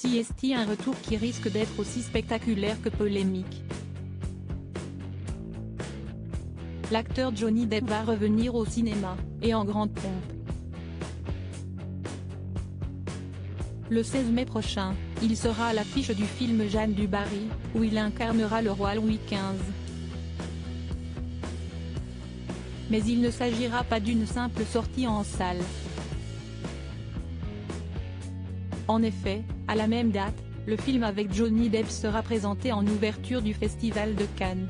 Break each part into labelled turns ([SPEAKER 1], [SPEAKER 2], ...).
[SPEAKER 1] Si est un retour qui risque d'être aussi spectaculaire que polémique. L'acteur Johnny Depp va revenir au cinéma, et en grande pompe. Le 16 mai prochain, il sera à l'affiche du film Jeanne du Barry, où il incarnera le roi Louis XV. Mais il ne s'agira pas d'une simple sortie en salle. En effet, à la même date, le film avec Johnny Depp sera présenté en ouverture du Festival de Cannes.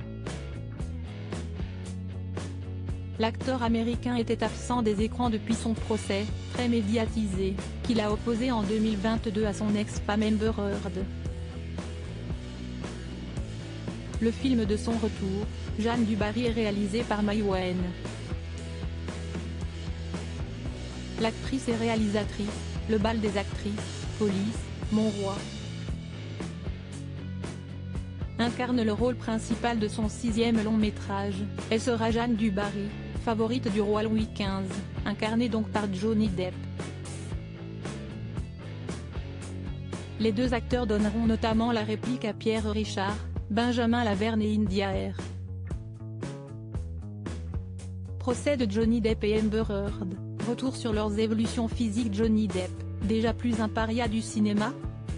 [SPEAKER 1] L'acteur américain était absent des écrans depuis son procès, très médiatisé, qu'il a opposé en 2022 à son ex-femme Amber Heard. Le film de son retour, Jeanne du Barry est réalisé par Mai Wen. L'actrice et réalisatrice, Le bal des actrices, Police, Mon roi, incarne le rôle principal de son 6e long métrage. Elle sera Jeanne du Barry, favorite du roi Louis XV, incarnée donc par Johnny Depp. Les deux acteurs donneront notamment la réplique à Pierre Richard, Benjamin Laverne et India Air. Procès de Johnny Depp et Amber Heard, retour sur leurs évolutions physiques. Johnny Depp, déjà plus un paria du cinéma?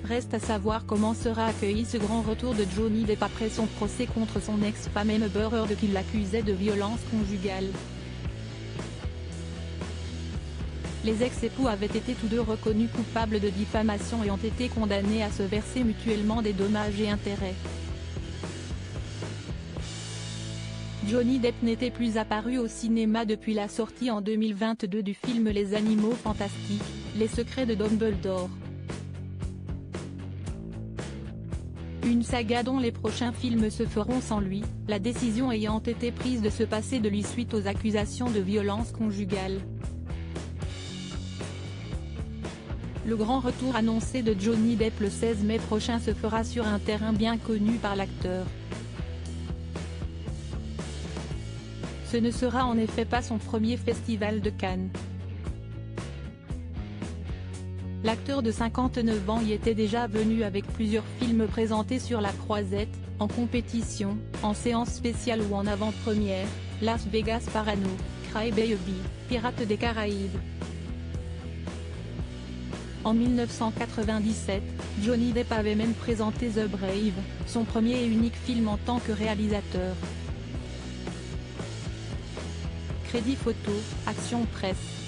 [SPEAKER 1] Reste à savoir comment sera accueilli ce grand retour de Johnny Depp après son procès contre son ex-femme Amber Heard qui l'accusait de violence conjugale. Les ex-époux avaient été tous deux reconnus coupables de diffamation et ont été condamnés à se verser mutuellement des dommages et intérêts. Johnny Depp n'était plus apparu au cinéma depuis la sortie en 2022 du film Les Animaux Fantastiques, Les Secrets de Dumbledore. Une saga dont les prochains films se feront sans lui, la décision ayant été prise de se passer de lui suite aux accusations de violence conjugale. Le grand retour annoncé de Johnny Depp le 16 mai prochain se fera sur un terrain bien connu par l'acteur. Ce ne sera en effet pas son premier festival de Cannes. L'acteur de 59 ans y était déjà venu avec plusieurs films présentés sur la croisette, en compétition, en séance spéciale ou en avant-première, Las Vegas Parano, Cry Baby, Pirates des Caraïbes. En 1997, Johnny Depp avait même présenté The Brave, son premier et unique film en tant que réalisateur. Crédit photo, Action Presse.